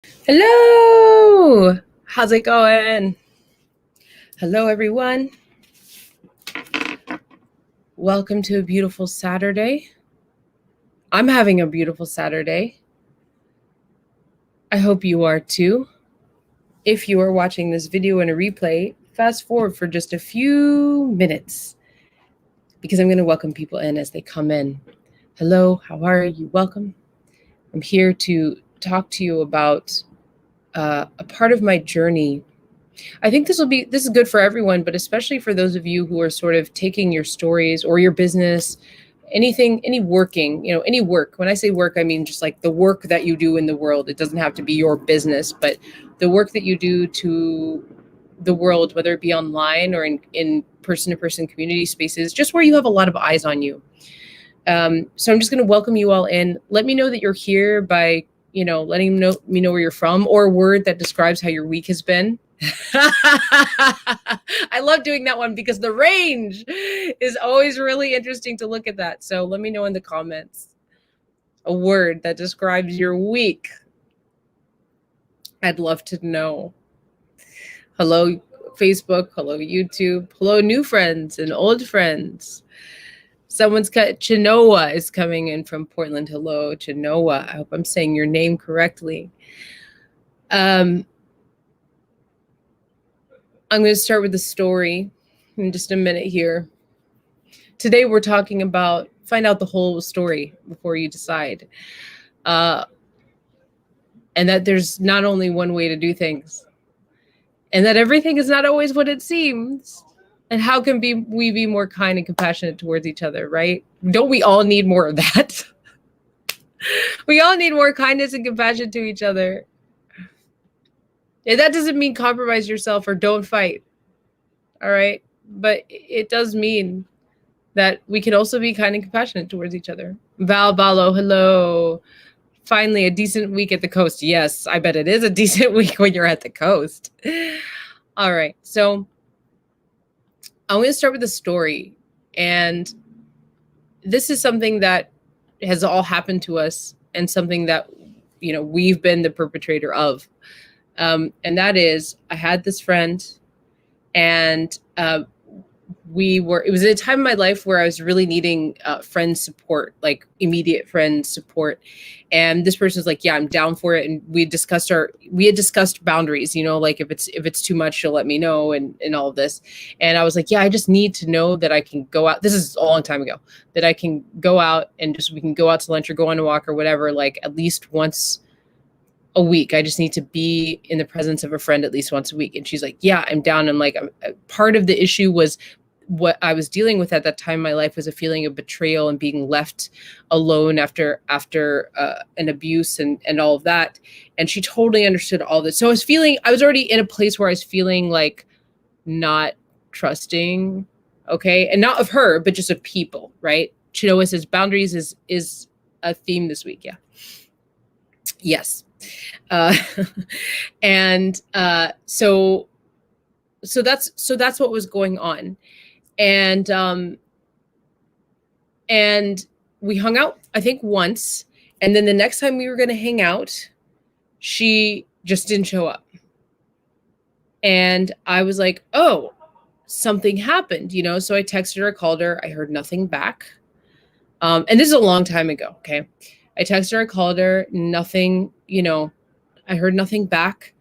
Hello! How's it going? Hello, everyone. Welcome to a beautiful Saturday. I'm having a beautiful Saturday. I hope you are too. If you are watching this video in a replay, fast forward for just a few minutes because I'm going to welcome people in as they come in. Hello, how are you? Welcome. I'm here to talk to you about a part of my journey. I think this is good for everyone, but especially for those of you who are sort of taking your stories or your business, anything, any working, any work. When I say work, I mean just like the work that you do in the world. It doesn't have to be your business, but the work that you do to the world, whether it be online or in person-to-person community spaces, just where you have a lot of eyes on you. So I'm just going to welcome you all in. Let me know that you're here by, letting me know where you're from, or a word that describes how your week has been. I love doing that one because the range is always really interesting to look at that. So let me know in the comments a word that describes your week. I'd love to know. Hello, Facebook. Hello, YouTube. Hello, new friends and old friends. Someone's cut. Chinoa is coming in from Portland. Hello, Chinoa. I hope I'm saying your name correctly. I'm going to start with the story in just a minute here. Today we're talking about find out the whole story before you decide. And that there's not only one way to do things. And that everything is not always what it seems. And how can we be more kind and compassionate towards each other, right? Don't we all need more of that? We all need more kindness and compassion to each other. And that doesn't mean compromise yourself or don't fight. All right? But it does mean that we can also be kind and compassionate towards each other. Val Balo, hello. Finally, a decent week at the coast. Yes, I bet it is a decent week when you're at the coast. All right. So I'm going to start with a story. And this is something that has all happened to us and something that, we've been the perpetrator of. And that is, I had this friend and it was a time in my life where I was really needing friend support, like immediate friend support. And this person was like, yeah, I'm down for it. And we had discussed boundaries, like if it's too much, she'll let me know and all of this. And I was like, yeah, I just need to know that I can go out. This is a long time ago, that I can go out and we can go out to lunch or go on a walk or whatever, like at least once a week. I just need to be in the presence of a friend at least once a week. And she's like, yeah, I'm down. I'm like, part of the issue was what I was dealing with at that time in my life was a feeling of betrayal and being left alone after an abuse and all of that. And she totally understood all this. So I was already in a place where I was feeling like not trusting, okay, and not of her, but just of people, right? Chinoa says boundaries is a theme this week. Yeah. Yes. And so that's what was going on. And we hung out, I think, once. And then the next time we were going to hang out, she just didn't show up. And I was like, oh, something happened, So I texted her, I called her, I heard nothing back. And this is a long time ago, okay? I texted her, I called her, nothing, I heard nothing back.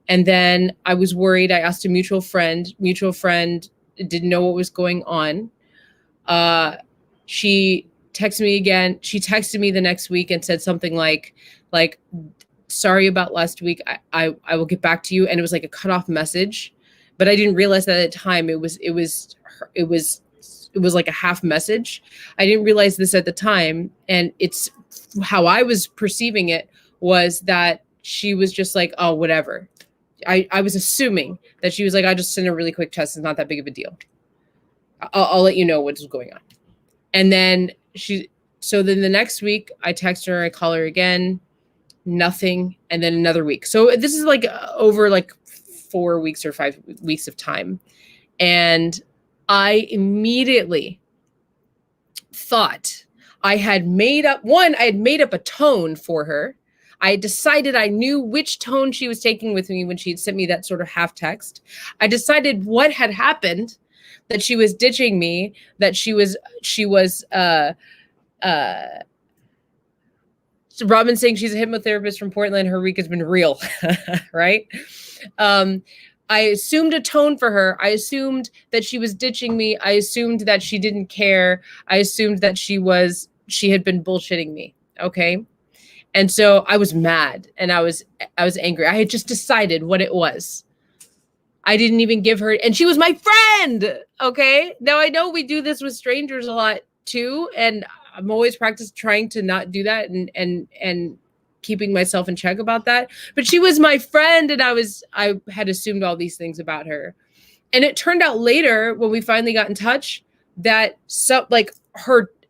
And then I was worried. I asked a mutual friend didn't know what was going on. She texted me again. She texted me the next week and said something like, sorry about last week. I will get back to you. And it was like a cutoff message, but I didn't realize that at the time it was like a half message. I didn't realize this at the time. And it's how I was perceiving it was that she was just like, oh, whatever. I was assuming that she was like, I just sent a really quick text. It's not that big of a deal. I'll let you know what's going on. And then so then the next week I text her, I call her again, nothing. And then another week. So this is like over like 4 weeks or 5 weeks of time. And I immediately thought I had made up a tone for her. I decided I knew which tone she was taking with me when she had sent me that sort of half text. I decided what had happened, that she was ditching me, that she was Robin saying she's a hypnotherapist from Portland. Her week has been real, right? I assumed a tone for her. I assumed that she was ditching me. I assumed that she didn't care. I assumed that she had been bullshitting me. Okay. And so I was mad and I was angry. I had just decided what it was. I didn't even give her, and she was my friend. Okay. Now I know we do this with strangers a lot too. And I'm always practicing trying to not do that and keeping myself in check about that. But she was my friend and I had assumed all these things about her. And it turned out later when we finally got in touch that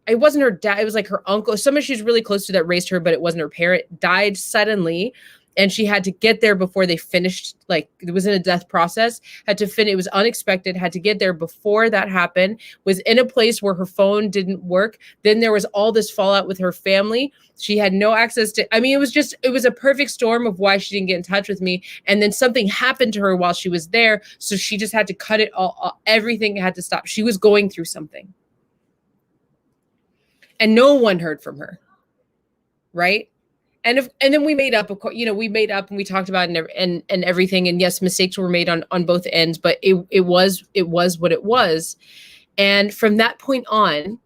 it wasn't her dad, it was like her uncle, someone she's really close to that raised her, but it wasn't her parent, died suddenly. And she had to get there before they finished, like it was in a death process, had to finish, it was unexpected, had to get there before that happened, was in a place where her phone didn't work. Then there was all this fallout with her family. She had no access to, it was a perfect storm of why she didn't get in touch with me. And then something happened to her while she was there. So she just had to cut it all, everything had to stop. She was going through something. And no one heard from her, right? And then we made up, we made up and we talked about it and everything. And yes, mistakes were made on both ends, but it was what it was. And from that point on,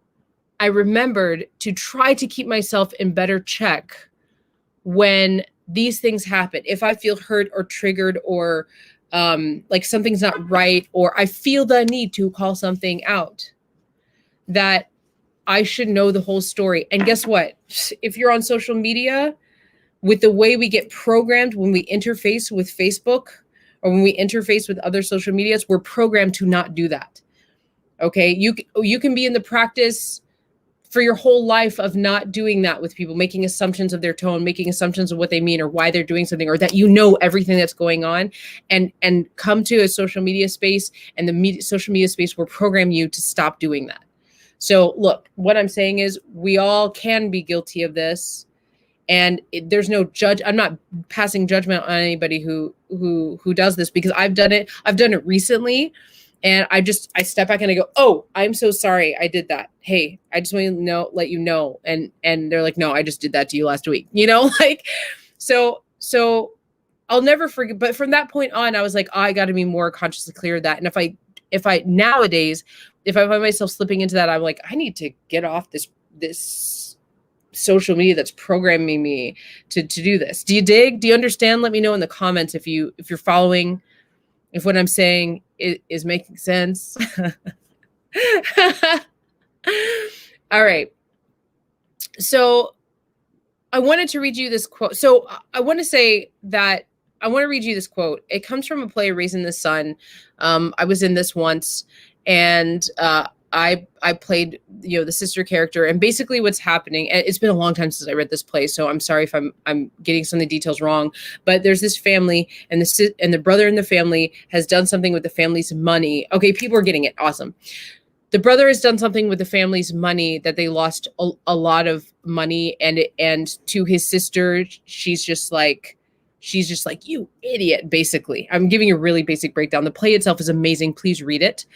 I remembered to try to keep myself in better check when these things happen. If I feel hurt or triggered or like something's not right, or I feel the need to call something out, that I should know the whole story. And guess what? If you're on social media, with the way we get programmed when we interface with Facebook or when we interface with other social medias, we're programmed to not do that. Okay. You can be in the practice for your whole life of not doing that with people, making assumptions of their tone, making assumptions of what they mean or why they're doing something, or that everything that's going on, and come to a social media space, and social media space will program you to stop doing that. So look, what I'm saying is we all can be guilty of this. And there's no I'm not passing judgment on anybody who does this, because I've done it. I've done it recently, and I step back and I go, "Oh, I'm so sorry, I did that. Hey, I just want to let you know." And they're like, "No, I just did that to you last week." Like, so I'll never forget. But from that point on, I was like, I got to be more consciously clear of that. And if I nowadays, if I find myself slipping into that, I'm like, I need to get off this social media that's programming me to do this. Do you dig? Do you understand? Let me know in the comments if you're following, if what I'm saying is making sense. All right. So I wanted to read you this quote. So I want to read you this quote. It comes from a play, Raising the Sun. I was in this once, and I played, the sister character, and basically what's happening, and it's been a long time since I read this play, so I'm sorry if I'm getting some of the details wrong, but there's this family, and the brother in the family has done something with the family's money. Okay, people are getting it. Awesome. The brother has done something with the family's money that they lost a lot of money, and to his sister, she's just like, you idiot, basically. I'm giving you a really basic breakdown. The play itself is amazing. Please read it.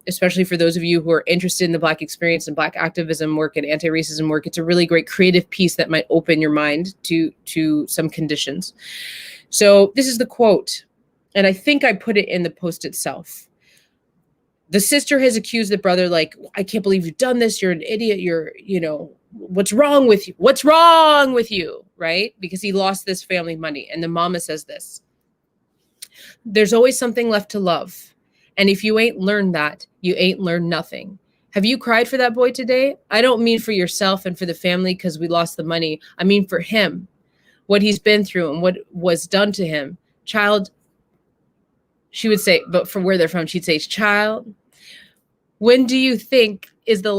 Especially for those of you who are interested in the Black experience and Black activism work and anti-racism work. It's a really great creative piece that might open your mind to some conditions. So this is the quote, and I think I put it in the post itself. The sister has accused the brother, like, I can't believe you've done this. You're an idiot. What's wrong with you? What's wrong with you? Right? Because he lost this family money. And the mama says this: there's always something left to love. And if you ain't learned that, you ain't learned nothing. Have you cried for that boy today? I don't mean for yourself and for the family because we lost the money. I mean for him, what he's been through and what was done to him. Child, she would say, but from where they're from, she'd say, child, when do you think is the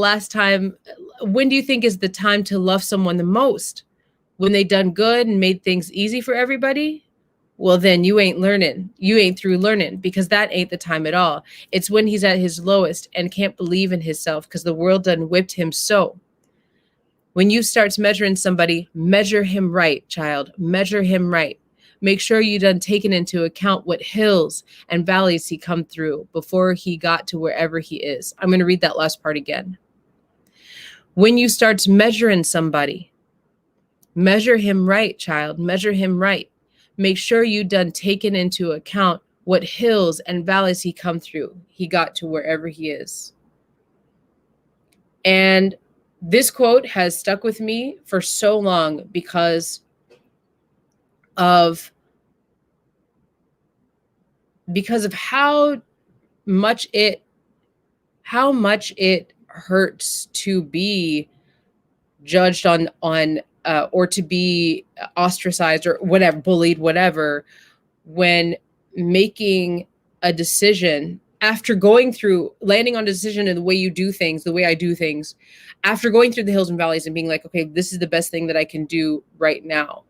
time to love someone the most? When they done good and made things easy for everybody? Well, then you ain't learning. You ain't through learning, because that ain't the time at all. It's when he's at his lowest and can't believe in himself because the world done whipped him so. When you start measuring somebody, measure him right, child. Measure him right. Make sure you done taken into account what hills and valleys he come through before he got to wherever he is. I'm going to read that last part again. When you start measuring somebody, measure him right, child. Measure him right. Make sure you done taken into account what hills and valleys he come through. He got to wherever he is. And this quote has stuck with me for so long because of how much it hurts to be judged on or to be ostracized or whatever, bullied, whatever, when making a decision after landing on a decision in the way you do things, the way I do things, after going through the hills and valleys and being like, okay, this is the best thing that I can do right now.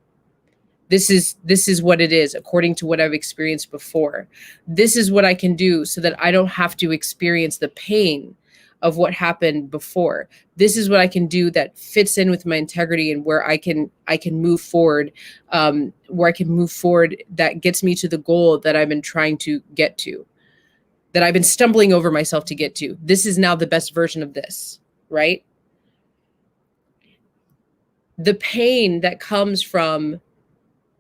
This is what it is according to what I've experienced before. This is what I can do so that I don't have to experience the pain of what happened before. This is what I can do that fits in with my integrity and where I can move forward, that gets me to the goal that I've been trying to get to, that I've been stumbling over myself to get to. This is now the best version of this, right? The pain that comes from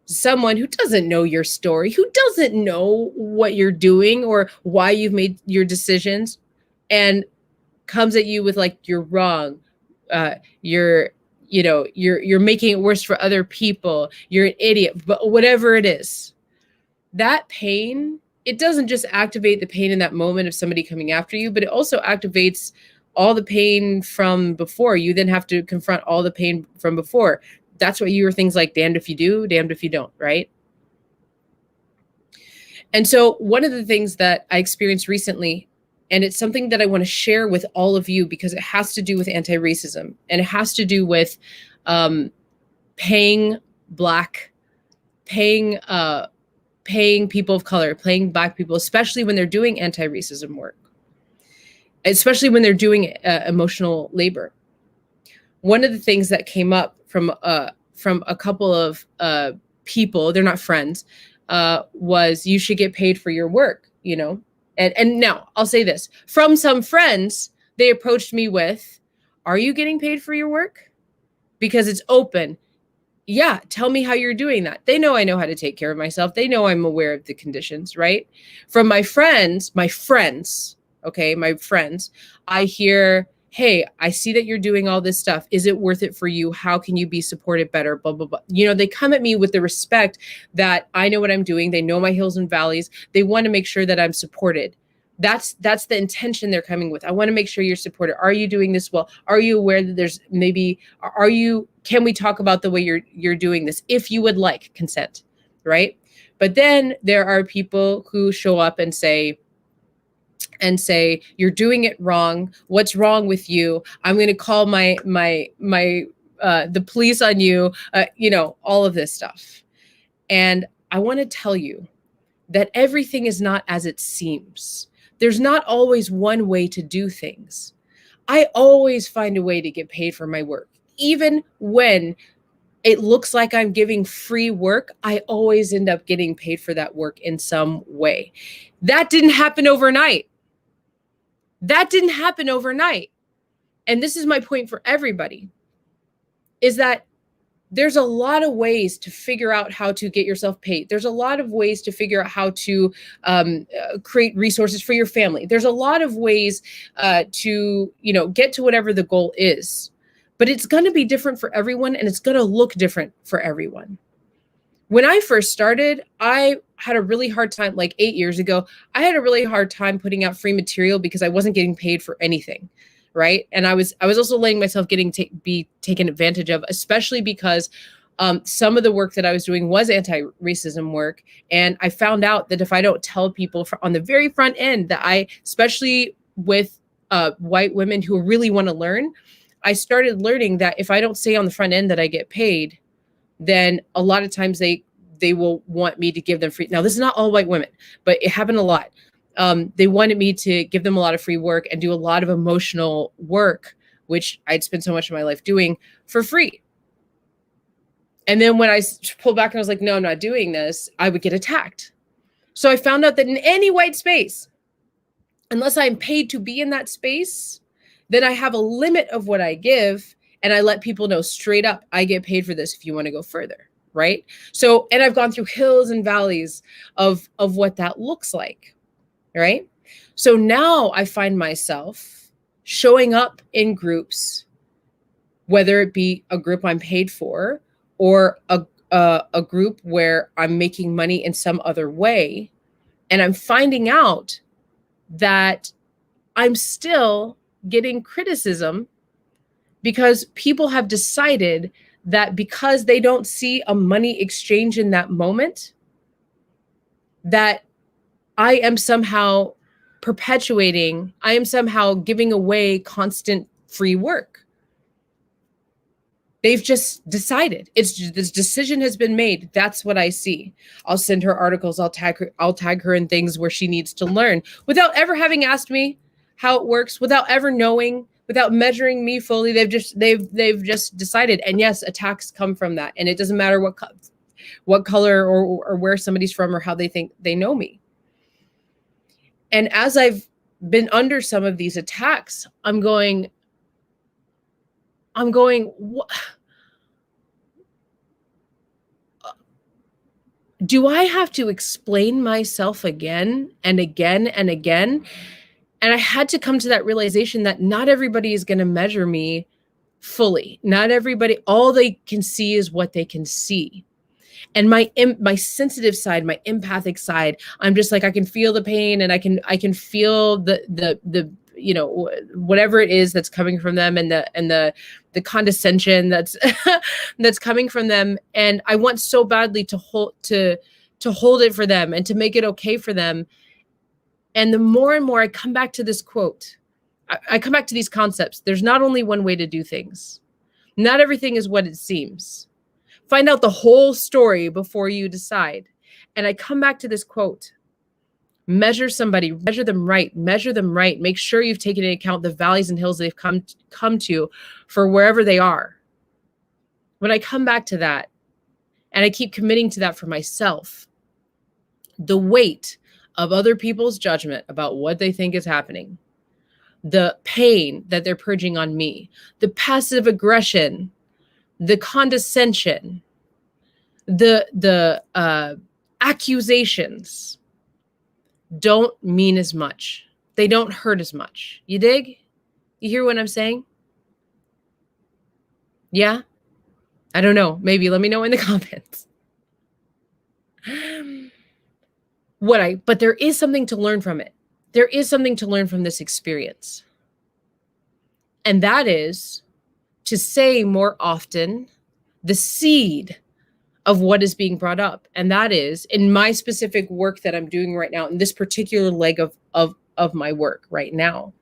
someone who doesn't know your story, who doesn't know what you're doing or why you've made your decisions, and comes at you with like, you're wrong, you're making it worse for other people, you're an idiot, but whatever it is, that pain, it doesn't just activate the pain in that moment of somebody coming after you, but it also activates all the pain from before. You then have to confront all the pain from before. That's what you were things like damned if you do, damned if you don't, right? And so one of the things that I experienced recently, and it's something that I want to share with all of you because it has to do with anti-racism and it has to do with paying people of color, paying Black people, especially when they're doing anti-racism work, especially when they're doing emotional labor. One of the things that came up from a couple of people, they're not friends, was you should get paid for your work, you know? And now I'll say this, from some friends, they approached me with, are you getting paid for your work? Because it's open. Yeah, tell me how you're doing that. They know I know how to take care of myself. They know I'm aware of the conditions, right? From my friends, I hear, hey, I see that you're doing all this stuff. Is it worth it for you? How can you be supported better? Blah, blah, blah. You know, they come at me with the respect that I know what I'm doing. They know my hills and valleys. They want to make sure that I'm supported. That's the intention they're coming with. I want to make sure you're supported. Are you doing this well? Are you aware that there's can we talk about the way you're doing this? If you would like consent, right? But then there are people who show up and say, you're doing it wrong. What's wrong with you? I'm going to call the police on you, all of this stuff. And I want to tell you that everything is not as it seems. There's not always one way to do things. I always find a way to get paid for my work. Even when it looks like I'm giving free work, I always end up getting paid for that work in some way. That didn't happen overnight. And this is my point for everybody, is that there's a lot of ways to figure out how to get yourself paid. There's a lot of ways to figure out how to create resources for your family. There's a lot of ways to get to whatever the goal is. But it's going to be different for everyone, and it's going to look different for everyone. When I first started, I had a really hard time, like 8 years ago, I had a really hard time putting out free material because I wasn't getting paid for anything, right? And I was also letting myself be taken advantage of, especially because some of the work that I was doing was anti-racism work. And I found out that if I don't tell people on the very front end that especially with white women who really want to learn, I started learning that if I don't say on the front end that I get paid, then a lot of times they will want me to give them free. Now, this is not all white women, but it happened a lot. They wanted me to give them a lot of free work and do a lot of emotional work which I'd spent so much of my life doing for free. And then when I pulled back and I was like, no, I'm not doing this, I would get attacked. So I found out that in any white space, unless I'm paid to be in that space, then I have a limit of what I give. And I let people know straight up, I get paid for this if you want to go further, right? So, and I've gone through hills and valleys of what that looks like, right? So now I find myself showing up in groups, whether it be a group I'm paid for or a group where I'm making money in some other way. And I'm finding out that I'm still getting criticism because people have decided that because they don't see a money exchange in that moment, that I am somehow perpetuating, I am somehow giving away constant free work. They've just decided. This decision has been made. That's what I see. I'll send her articles. I'll tag her in things where she needs to learn without ever having asked me how it works, without ever knowing, without measuring me fully. They've just decided. And yes, attacks come from that. And it doesn't matter what color or where somebody's from or how they think they know me. And as I've been under some of these attacks, I'm going, what? Do I have to explain myself again and again and again? And I had to come to that realization that not everybody is going to measure me fully. Not everybody, all they can see is what they can see. And my sensitive side, my empathic side, I'm just like, I can feel the pain and I can feel the you know, whatever it is that's coming from them and the condescension that's that's coming from them. And I want so badly to hold it for them and to make it okay for them. And the more and more I come back to this quote, I come back to these concepts. There's not only one way to do things. Not everything is what it seems. Find out the whole story before you decide. And I come back to this quote. Measure somebody, measure them right, Make sure you've taken into account the valleys and hills they've come to for wherever they are. When I come back to that, and I keep committing to that for myself, the weight of other people's judgment about what they think is happening, the pain that they're purging on me, the passive aggression, the condescension, the accusations, don't mean as much. They don't hurt as much. You dig? You hear what I'm saying? Yeah? I don't know. Maybe let me know in the comments. But there is something to learn from it. There is something to learn from this experience. And that is to say more often the seed of what is being brought up. And that is in my specific work that I'm doing right now, in this particular leg of my work right now.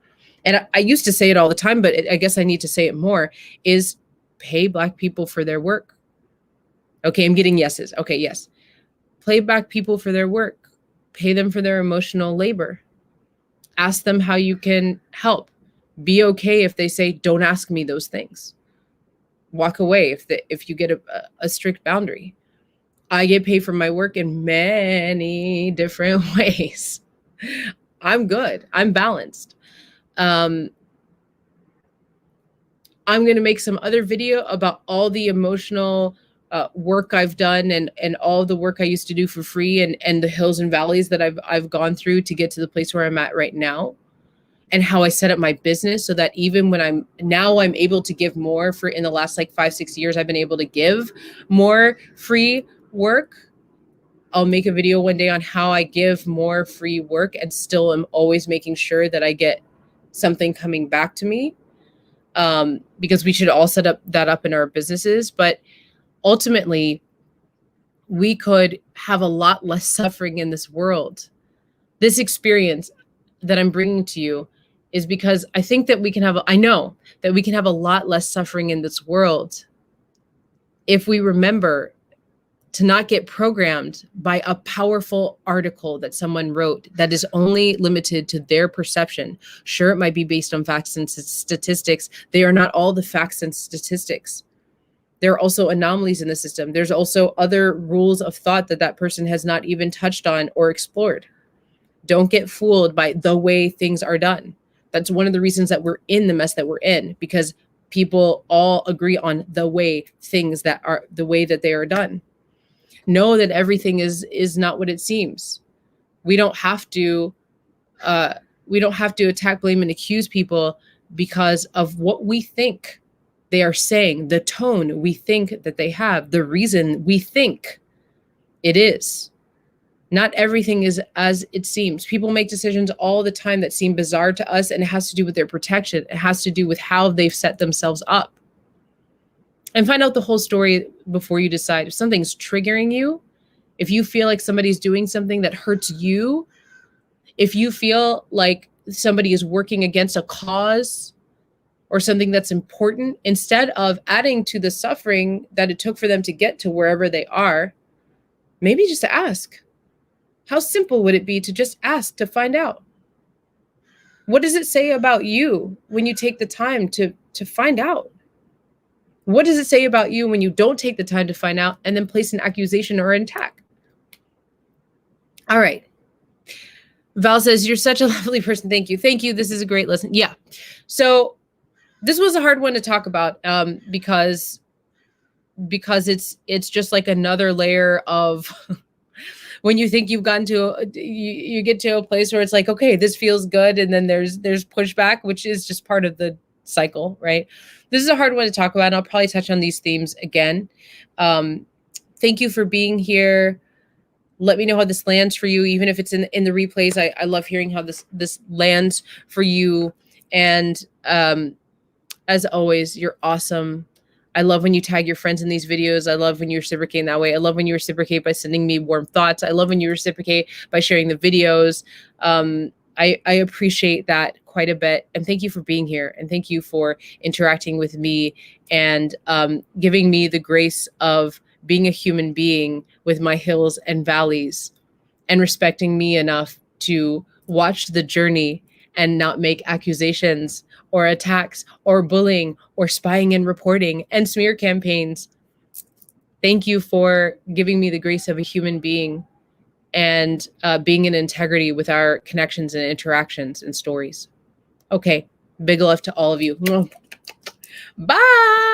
And I used to say it all the time, but I guess I need to say it more, is pay Black people for their work. Okay, I'm getting yeses. Okay, yes. Pay Black people for their work. Pay them for their emotional labor. Ask them how you can help. Be okay if they say, don't ask me those things. Walk away if you get a strict boundary. I get paid for my work in many different ways. I'm good. I'm balanced. I'm going to make some other video about all the emotional work I've done and all the work I used to do for free and the hills and valleys that I've gone through to get to the place where I'm at right now, and how I set up my business so that even when I'm able to give more. For in the last like 5-6 years, I've been able to give more free work. I'll make a video one day on how I give more free work and still am always making sure that I get something coming back to me, because we should all set up in our businesses. But ultimately, we could have a lot less suffering in this world. This experience that I'm bringing to you is because I think that I know that we can have a lot less suffering in this world if we remember to not get programmed by a powerful article that someone wrote that is only limited to their perception. Sure, it might be based on facts and statistics. They are not all the facts and statistics. There are also anomalies in the system. There's also other rules of thought that that person has not even touched on or explored. Don't get fooled by the way things are done. That's one of the reasons that we're in the mess that we're in, because people all agree on the way things that are the way that they are done. Know that everything is not what it seems. We don't have to attack, blame, and accuse people because of what we think they are saying, the tone we think that they have, the reason we think it is. Not everything is as it seems. People make decisions all the time that seem bizarre to us, and it has to do with their protection. It has to do with how they've set themselves up. And find out the whole story before you decide. If something's triggering you, if you feel like somebody's doing something that hurts you, if you feel like somebody is working against a cause or something that's important, instead of adding to the suffering that it took for them to get to wherever they are, maybe just ask. How simple would it be to just ask to find out? What does it say about you when you take the time to find out? What does it say about you when you don't take the time to find out and then place an accusation or an attack? All right. Val says, you're such a lovely person. Thank you. Thank you. This is a great lesson. Yeah. So this was a hard one to talk about because it's just like another layer of when you think you've gotten to you get to a place where it's like, okay, this feels good, and then there's pushback, which is just part of the cycle, right? This is a hard one to talk about, and I'll probably touch on these themes again. Thank you for being here. Let me know how this lands for you, even if it's in the replays. I love hearing how this lands for you. And as always, you're awesome. I love when you tag your friends in these videos. I love when you reciprocate in that way. I love when you reciprocate by sending me warm thoughts. I love when you reciprocate by sharing the videos. I appreciate that quite a bit. And thank you for being here. And thank you for interacting with me and giving me the grace of being a human being with my hills and valleys, and respecting me enough to watch the journey and not make accusations or attacks or bullying or spying and reporting and smear campaigns. Thank you for giving me the grace of a human being and being in integrity with our connections and interactions and stories. Okay, big love to all of you. Bye.